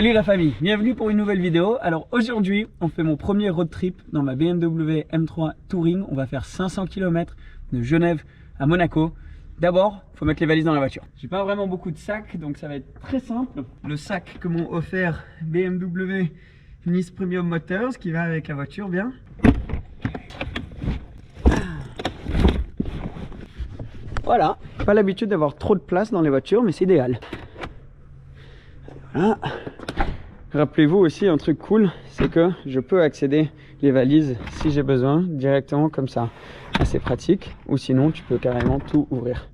Salut la famille, bienvenue pour une nouvelle vidéo. Alors aujourd'hui, on fait mon premier road trip dans ma BMW M3 Touring. On va faire 500 km de Genève à Monaco. D'abord, il faut mettre les valises dans la voiture. J'ai pas vraiment beaucoup de sacs, donc ça va être très simple. Le sac que m'ont offert BMW Nice Premium Motors, qui va avec la voiture bien. Voilà, pas l'habitude d'avoir trop de place dans les voitures, mais c'est idéal. Voilà. Rappelez-vous aussi un truc cool, c'est que je peux accéder les valises si j'ai besoin directement comme ça. C'est pratique, ou sinon tu peux carrément tout ouvrir.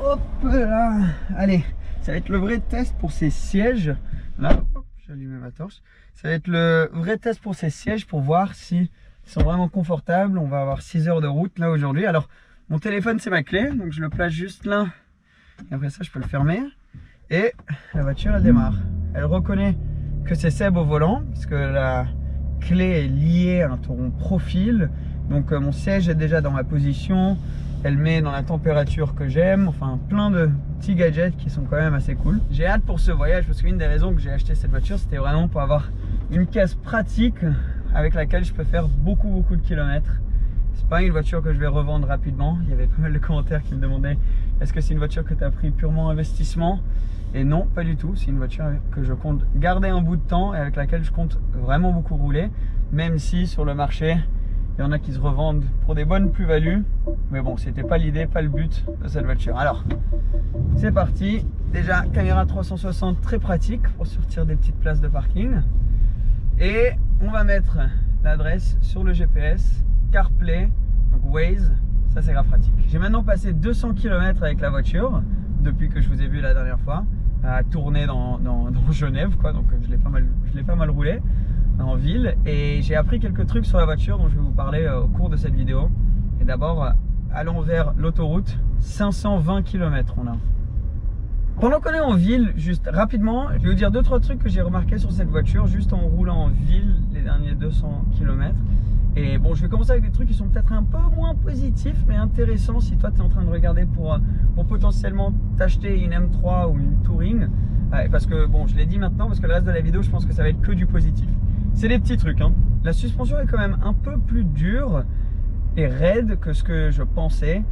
Hop là, allez, ça va être le vrai test pour ces sièges. Là, j'allume ma torche. Ça va être le vrai test pour ces sièges pour voir s'ils sont vraiment confortables. On va avoir 6 heures de route là aujourd'hui. Alors, mon téléphone c'est ma clé, donc je le place juste là. Et après ça, je peux le fermer. Et la voiture elle démarre. Elle reconnaît que c'est Seb au volant parce que la clé est liée à ton profil. Donc mon siège est déjà dans ma position. Elle met dans la température que j'aime. Enfin plein de petits gadgets qui sont quand même assez cool. J'ai hâte pour ce voyage parce qu'une des raisons que j'ai acheté cette voiture, c'était vraiment pour avoir une caisse pratique avec laquelle je peux faire beaucoup de kilomètres. C'est pas une voiture que je vais revendre rapidement. Il y avait pas mal de commentaires qui me demandaient est-ce que c'est une voiture que tu as pris purement investissement? Et non, pas du tout. C'est une voiture que je compte garder un bout de temps et avec laquelle je compte vraiment beaucoup rouler. Même si sur le marché, il y en a qui se revendent pour des bonnes plus-values. Mais bon, c'était pas l'idée, pas le but de cette voiture. Alors, c'est parti. Déjà, caméra 360 très pratique pour sortir des petites places de parking. Et on va mettre l'adresse sur le GPS, CarPlay, donc Waze. Ça, c'est grave pratique. J'ai maintenant passé 200 km avec la voiture depuis que je vous ai vu la dernière fois à tourner dans Genève, quoi. Donc je l'ai pas mal roulé en ville et j'ai appris quelques trucs sur la voiture dont je vais vous parler au cours de cette vidéo. Et d'abord, allons vers l'autoroute. 520 km on a. Pendant qu'on est en ville, juste rapidement, je vais vous dire 2-3 trucs que j'ai remarqué sur cette voiture juste en roulant en ville les derniers 200 km. Et bon, je vais commencer avec des trucs qui sont peut-être un peu moins positifs mais intéressants si toi tu es en train de regarder pour potentiellement t'acheter une M3 ou une Touring. Parce que bon, je l'ai dit maintenant parce que le reste de la vidéo je pense que ça va être que du positif. C'est des petits trucs hein. La suspension est quand même un peu plus dure et raide que ce que je pensais.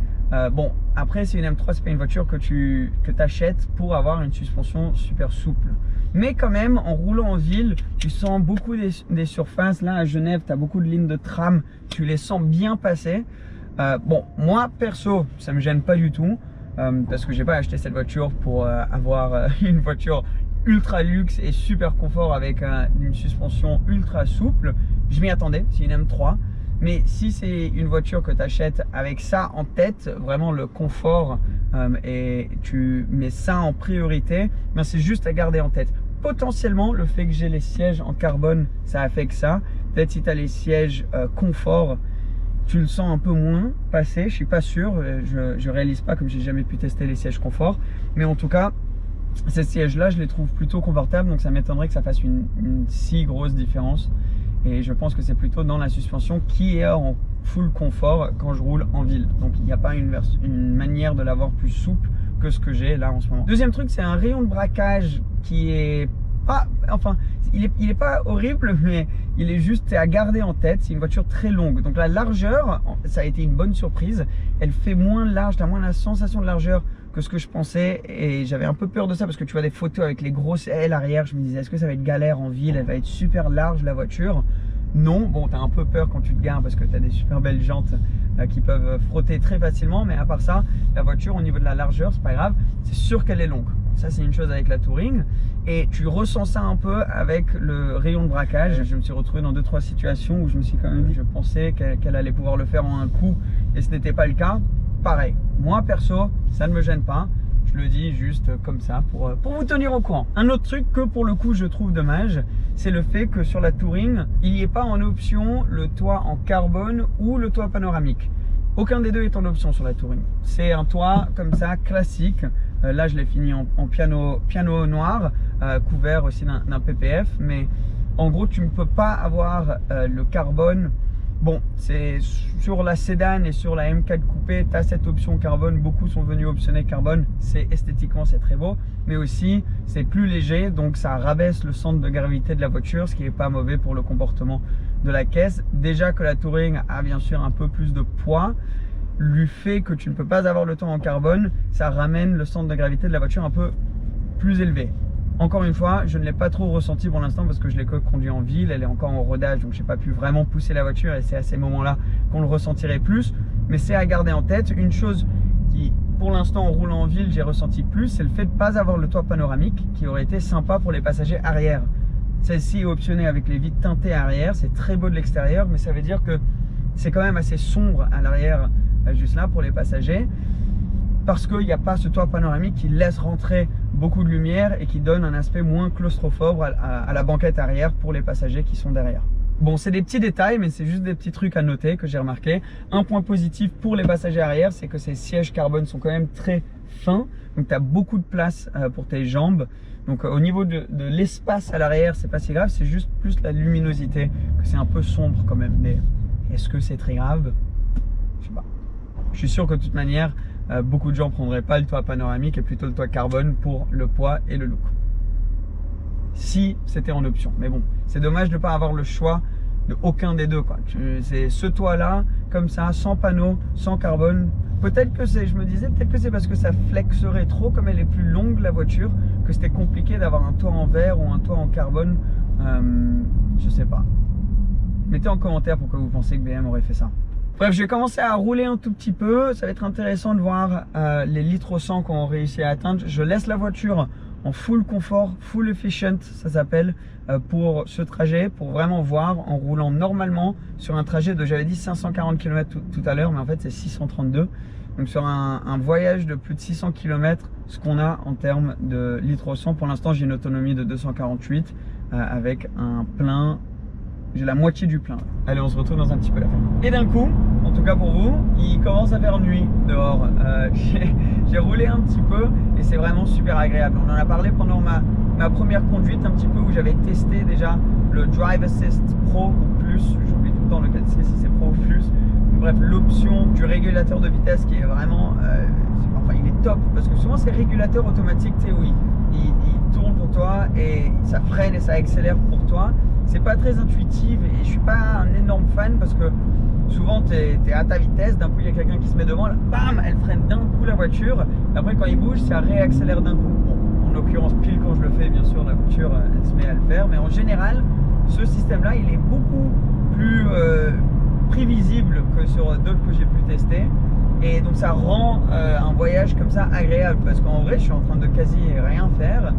Bon, après c'est une M3, c'est pas une voiture que tu achètes pour avoir une suspension super souple. Mais quand même, en roulant en ville, tu sens beaucoup des surfaces. Là à Genève, tu as beaucoup de lignes de tram, tu les sens bien passer. Bon, moi perso, ça me gêne pas du tout. Parce que j'ai pas acheté cette voiture pour avoir une voiture ultra luxe et super confort avec une suspension ultra souple. Je m'y attendais, c'est une M3. Mais si c'est une voiture que tu achètes avec ça en tête, vraiment le confort et tu mets ça en priorité, ben c'est juste à garder en tête. Potentiellement, le fait que j'ai les sièges en carbone, ça affecte ça. Peut-être si tu as les sièges confort, tu le sens un peu moins passer, je suis pas sûr. Je réalise pas comme j'ai jamais pu tester les sièges confort. Mais en tout cas, ces sièges-là, je les trouve plutôt confortables. Donc ça m'étonnerait que ça fasse une si grosse différence. Et je pense que c'est plutôt dans la suspension qui est en full confort quand je roule en ville. Donc il n'y a pas une manière de l'avoir plus souple que ce que j'ai là en ce moment. Deuxième truc, c'est un rayon de braquage qui est pas, enfin, il est pas horrible, mais il est juste à garder en tête. C'est une voiture très longue. Donc la largeur, ça a été une bonne surprise. Elle fait moins large, tu as moins la sensation de largeur que ce que je pensais et j'avais un peu peur de ça parce que tu vois des photos avec les grosses ailes arrière, je me disais est-ce que ça va être galère en ville, elle va être super large la voiture. Non, bon tu as un peu peur quand tu te gares parce que tu as des super belles jantes qui peuvent frotter très facilement, mais à part ça, la voiture au niveau de la largeur, c'est pas grave, c'est sûr qu'elle est longue. Ça c'est une chose avec la Touring et tu ressens ça un peu avec le rayon de braquage. Je me suis retrouvé dans 2-3 situations où je me suis quand même dit, je pensais qu'elle allait pouvoir le faire en un coup et ce n'était pas le cas. Pareil, moi perso, ça ne me gêne pas. Je le dis juste comme ça pour vous tenir au courant. Un autre truc que pour le coup je trouve dommage, c'est le fait que sur la Touring, il n'y ait pas en option le toit en carbone ou le toit panoramique. Aucun des deux est en option sur la Touring. C'est un toit comme ça, classique. Là je l'ai fini en piano noir, couvert aussi d'un PPF. Mais en gros tu ne peux pas avoir le carbone Bon, c'est sur la Sédan et sur la M4 coupé, tu as cette option carbone. Beaucoup sont venus optionner carbone. C'est esthétiquement, c'est très beau, mais aussi c'est plus léger, donc ça rabaisse le centre de gravité de la voiture, ce qui n'est pas mauvais pour le comportement de la caisse. Déjà que la Touring a bien sûr un peu plus de poids, le fait que tu ne peux pas avoir le toit en carbone, ça ramène le centre de gravité de la voiture un peu plus élevé. Encore une fois, je ne l'ai pas trop ressenti pour l'instant parce que je l'ai que conduit en ville, elle est encore en rodage, donc je n'ai pas pu vraiment pousser la voiture et c'est à ces moments-là qu'on le ressentirait plus. Mais c'est à garder en tête. Une chose qui, pour l'instant, en roulant en ville, j'ai ressenti plus, c'est le fait de ne pas avoir le toit panoramique qui aurait été sympa pour les passagers arrière. Celle-ci est optionnée avec les vitres teintées arrière, c'est très beau de l'extérieur, mais ça veut dire que c'est quand même assez sombre à l'arrière, juste là, pour les passagers. Parce qu'il n'y a pas ce toit panoramique qui laisse rentrer beaucoup de lumière et qui donne un aspect moins claustrophobe à la banquette arrière pour les passagers qui sont derrière. Bon, c'est des petits détails, mais c'est juste des petits trucs à noter que j'ai remarqué. Un point positif pour les passagers arrière, c'est que ces sièges carbone sont quand même très fins. Donc, tu as beaucoup de place pour tes jambes. Donc, au niveau de l'espace à l'arrière, c'est pas si grave. C'est juste plus la luminosité, que c'est un peu sombre quand même. Mais est-ce que c'est très grave? Je sais pas. Je suis sûr que de toute manière, beaucoup de gens ne prendraient pas le toit panoramique et plutôt le toit carbone pour le poids et le look. Si c'était en option. Mais bon, c'est dommage de ne pas avoir le choix de aucun des deux, quoi. C'est ce toit-là, comme ça, sans panneau, sans carbone. Peut-être que c'est, je me disais, peut-être que c'est parce que ça flexerait trop, comme elle est plus longue la voiture, que c'était compliqué d'avoir un toit en verre ou un toit en carbone. Je sais pas. Mettez en commentaire pourquoi vous pensez que BM aurait fait ça. Bref, je vais commencer à rouler un tout petit peu. Ça va être intéressant de voir les litres au 100 qu'on réussit à atteindre. Je laisse la voiture en full confort, full efficient, ça s'appelle, pour ce trajet, pour vraiment voir en roulant normalement sur un trajet de, j'avais dit 540 km tout à l'heure, mais en fait c'est 632. Donc sur un voyage de plus de 600 km, ce qu'on a en termes de litres au 100. Pour l'instant, j'ai une autonomie de 248 avec un plein. J'ai la moitié du plein. Allez, on se retrouve dans un petit peu la fin. Et d'un coup, en tout cas pour vous, il commence à faire nuit dehors. J'ai roulé un petit peu et c'est vraiment super agréable. On en a parlé pendant ma première conduite un petit peu où j'avais testé déjà le Drive Assist Pro ou Plus. J'oublie tout le temps lequel c'est, si c'est Pro ou Plus. Bref, l'option du régulateur de vitesse qui est vraiment... enfin, il est top parce que souvent c'est régulateur automatique, tu sais, oui. Il tourne pour toi et ça freine et ça accélère pour toi. C'est pas très intuitif et je suis pas un énorme fan parce que souvent tu es à ta vitesse, d'un coup il y a quelqu'un qui se met devant, là, bam, elle freine d'un coup la voiture. Après quand il bouge, ça réaccélère d'un coup. Bon, en l'occurrence pile quand je le fais, bien sûr la voiture elle se met à le faire, mais en général ce système là il est beaucoup plus prévisible que sur d'autres que j'ai pu tester. Et donc ça rend un voyage comme ça agréable parce qu'en vrai je suis en train de quasi rien faire.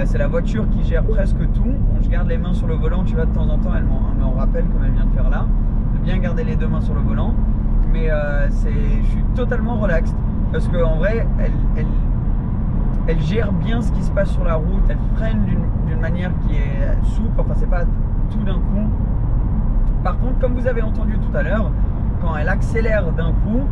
C'est la voiture qui gère presque tout. Bon, je garde les mains sur le volant, tu vois, de temps en temps elle m'en rappelle comme elle vient de faire là, de bien garder les deux mains sur le volant. Mais je suis totalement relax parce qu'en vrai elle gère bien ce qui se passe sur la route, elle freine d'une manière qui est souple, enfin c'est pas tout d'un coup. Par contre, comme vous avez entendu tout à l'heure, quand elle accélère d'un coup,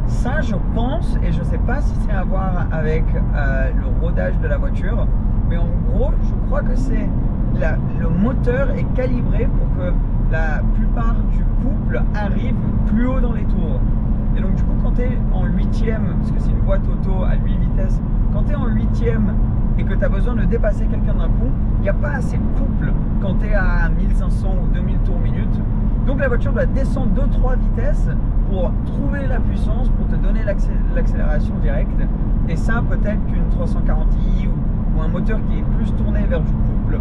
ça je pense, et je sais pas si c'est à voir avec le rodage de la voiture, mais en gros je crois que c'est le moteur est calibré pour que la plupart du couple arrive plus haut dans les tours. Et donc du coup quand tu es en 8e, parce que c'est une boîte auto à 8 vitesses, quand tu es en 8e et que tu as besoin de dépasser quelqu'un d'un coup, il n'y a pas assez de couple quand tu es à 1500 ou 2000 tours minute. Donc la voiture doit descendre 2-3 vitesses pour trouver la puissance, pour te donner l'accélération directe. Et ça, peut-être qu'une 340i ou un moteur qui est plus tourné vers du couple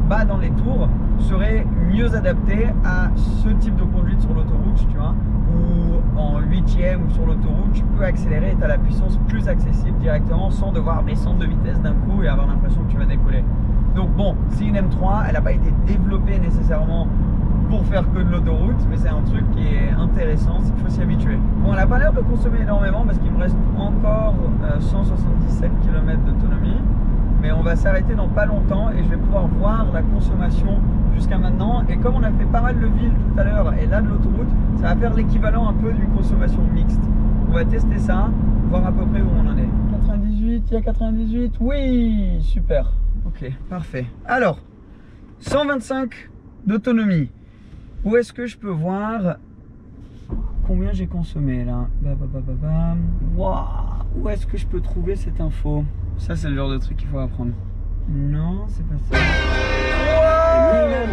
bas dans les tours serait mieux adapté à ce type de conduite sur l'autoroute, tu vois, ou en 8e ou sur l'autoroute, tu peux accélérer et tu as la puissance plus accessible directement sans devoir descendre de vitesse d'un coup et avoir l'impression que tu vas décoller. Donc bon, c'est une M3, elle n'a pas été développée nécessairement pour faire que de l'autoroute, mais c'est un truc qui est intéressant, il faut s'y habituer. Bon, elle n'a pas l'air de consommer énormément parce qu'il me reste encore 177 km d'autonomie, mais on va s'arrêter dans pas longtemps et je vais pouvoir voir la consommation jusqu'à maintenant. Et comme on a fait pas mal de villes tout à l'heure et là de l'autoroute, ça va faire l'équivalent un peu d'une consommation mixte. On va tester ça, voir à peu près où on en est. 98, il y a 98, oui, super, ok, parfait. Alors, 125 d'autonomie. Où est-ce que je peux voir combien j'ai consommé là. Waouh, où est-ce que je peux trouver cette info? Ça, c'est le genre de truc qu'il faut apprendre. Non, c'est pas ça.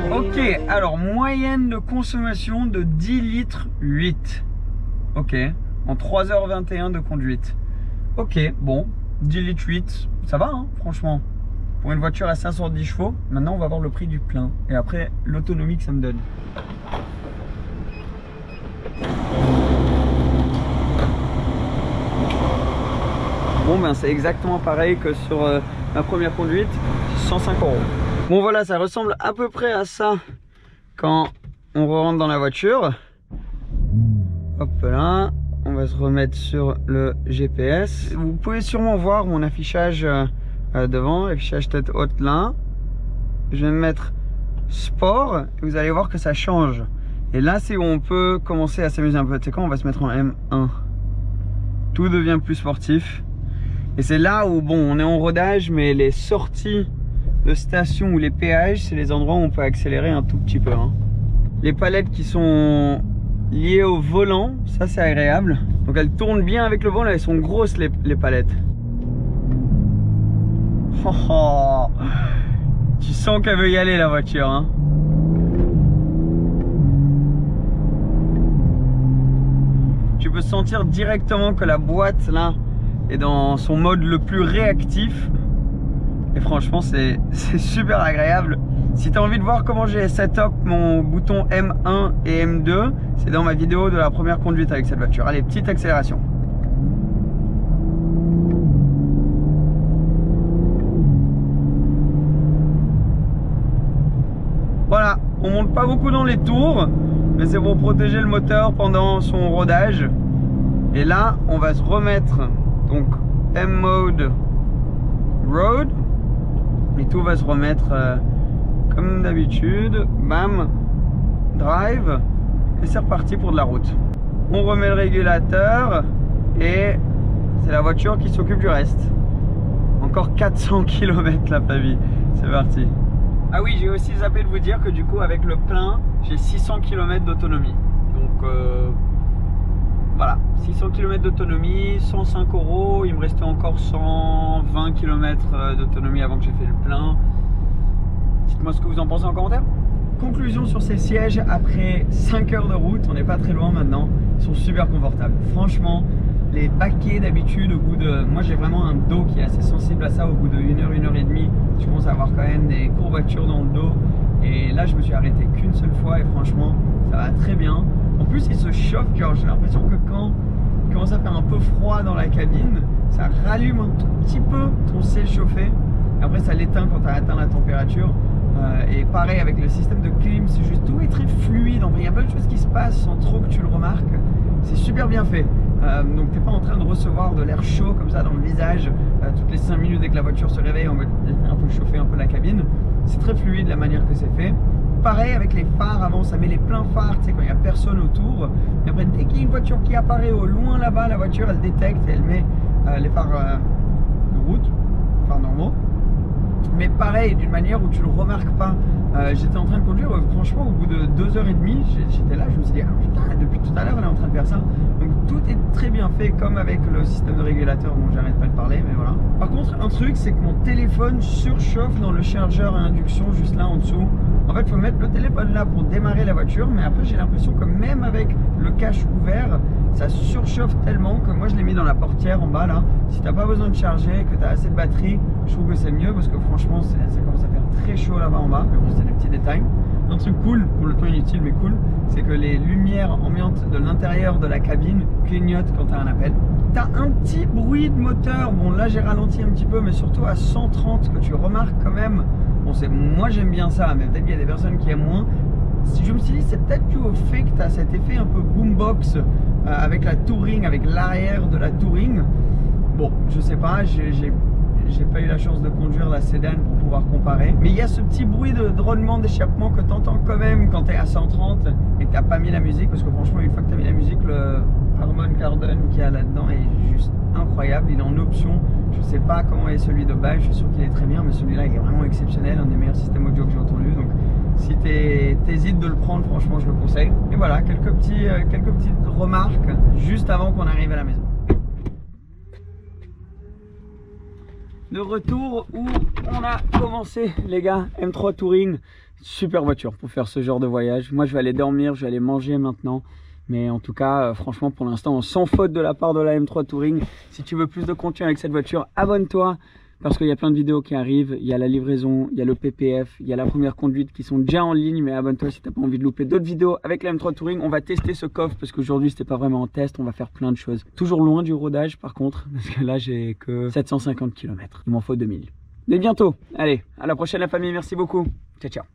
Wow. Ok, alors moyenne de consommation de 10 litres 8. Ok, en 3h21 de conduite. Ok, bon, 10 litres 8, ça va hein, franchement. Pour une voiture à 510 chevaux, maintenant on va voir le prix du plein. Et après, l'autonomie que ça me donne. Bon ben c'est exactement pareil que sur ma première conduite, 105 €. Bon voilà, ça ressemble à peu près à ça quand on rentre dans la voiture. Hop là, on va se remettre sur le GPS. Vous pouvez sûrement voir mon affichage devant, l'affichage tête haute là. Je vais me mettre sport et vous allez voir que ça change. Et là c'est où on peut commencer à s'amuser un peu. Tu sais quoi, on va se mettre en M1. Tout devient plus sportif. Et c'est là où, bon, on est en rodage, mais les sorties de station ou les péages, c'est les endroits où on peut accélérer un tout petit peu. Hein. Les palettes qui sont liées au volant, ça c'est agréable. Donc elles tournent bien avec le volant, elles sont grosses les palettes. Oh, oh. Tu sens qu'elle veut y aller la voiture. Hein. Tu peux sentir directement que la boîte là est dans son mode le plus réactif. Et franchement c'est super agréable. Si tu as envie de voir comment j'ai setup mon bouton M1 et M2, c'est dans ma vidéo de la première conduite avec cette voiture. Allez, petite accélération. Voilà, on monte pas beaucoup dans les tours, mais c'est pour protéger le moteur pendant son rodage. Et là, on va se remettre donc M-Mode Road. Et tout va se remettre comme d'habitude. Bam, drive. Et c'est reparti pour de la route. On remet le régulateur et c'est la voiture qui s'occupe du reste. Encore 400 km la famille. C'est parti. Ah oui, j'ai aussi zappé de vous dire que du coup avec le plein, j'ai 600 km d'autonomie. Donc voilà, 600 km d'autonomie, 105 €. Il me restait encore 120 km d'autonomie avant que j'ai fait le plein. Dites-moi ce que vous en pensez en commentaire. Conclusion sur ces sièges, après 5 heures de route, on n'est pas très loin maintenant, ils sont super confortables. Franchement, les baquets d'habitude, au bout de... Moi j'ai vraiment un dos qui est assez sensible à ça, au bout de 1 heure, 1 heure et demie, je commence à avoir quand même des courbatures dans le dos. Et là je me suis arrêté qu'une seule fois et franchement, ça va très bien. En plus il se chauffe, genre j'ai l'impression que quand il commence à faire un peu froid dans la cabine, ça rallume un tout petit peu ton siège chauffé. Et après ça l'éteint quand tu as atteint la température. Et pareil avec le système de clim, c'est juste tout est très fluide. En vrai, il y a plein de choses qui se passent sans trop que tu le remarques. C'est super bien fait. Donc t'es pas en train de recevoir de l'air chaud comme ça dans le visage toutes les 5 minutes dès que la voiture se réveille, on va un peu chauffer un peu la cabine. C'est très fluide la manière que c'est fait. Pareil avec les phares avant, ça met les pleins phares, tu sais, quand il n'y a personne autour. Et après dès qu'il y a une voiture qui apparaît au loin là-bas, la voiture elle détecte et elle met les phares de route, phares normaux. Mais pareil, d'une manière où tu le remarques pas. J'étais en train de conduire, franchement au bout de 2h30 j'étais là, je me suis dit ah putain, depuis tout à l'heure elle est en train de faire ça. Donc tout est très bien fait, comme avec le système de régulateur dont j'arrête pas de parler, mais voilà. Par contre un truc, c'est que mon téléphone surchauffe dans le chargeur à induction juste là en dessous. En fait il faut mettre le téléphone là pour démarrer la voiture, mais après j'ai l'impression que même avec le cache ouvert, ça surchauffe tellement que moi je l'ai mis dans la portière en bas là. Si t'as pas besoin de charger, que tu as assez de batterie, je trouve que c'est mieux parce que franchement ça commence à faire très chaud là-bas en bas. Mais bon, c'est des petits détails. Un truc cool, pour le temps inutile mais cool, c'est que les lumières ambiantes de l'intérieur de la cabine clignotent quand tu as un appel. Tu as un petit bruit de moteur, bon là j'ai ralenti un petit peu, mais surtout à 130 que tu remarques quand même. Bon, moi j'aime bien ça, mais peut-être qu'il y a des personnes qui aiment moins. Si je me suis dit, c'est peut-être dû au fait que tu as cet effet un peu boombox avec la Touring, avec l'arrière de la Touring. Bon, je sais pas, j'ai pas eu la chance de conduire la Sedan pour pouvoir comparer. Mais il y a ce petit bruit de drôlement d'échappement que tu entends quand même quand tu es à 130 et que tu n'as pas mis la musique. Parce que franchement, une fois que tu as mis la musique, le Harman Kardon qu'il y a là-dedans est juste incroyable. Il est en option. Je sais pas comment est celui de base, je suis sûr qu'il est très bien, mais celui-là il est vraiment exceptionnel. Un des meilleurs systèmes audio que j'ai entendu. Donc Si t'hésites de le prendre, franchement, je le conseille. Et voilà, quelques petites remarques juste avant qu'on arrive à la maison. De retour où on a commencé, les gars, M3 Touring. Super voiture pour faire ce genre de voyage. Moi, je vais aller dormir, je vais aller manger maintenant. Mais en tout cas, franchement, pour l'instant, sans faute de la part de la M3 Touring. Si tu veux plus de contenu avec cette voiture, abonne-toi. Parce qu'il y a plein de vidéos qui arrivent, il y a la livraison, il y a le PPF, il y a la première conduite qui sont déjà en ligne. Mais abonne-toi si tu n'as pas envie de louper d'autres vidéos avec la M3 Touring. On va tester ce coffre parce qu'aujourd'hui c'était pas vraiment en test, on va faire plein de choses. Toujours loin du rodage par contre, parce que là j'ai que 750 km, il m'en faut 2000. Mais bientôt, allez, à la prochaine la famille, merci beaucoup, ciao ciao.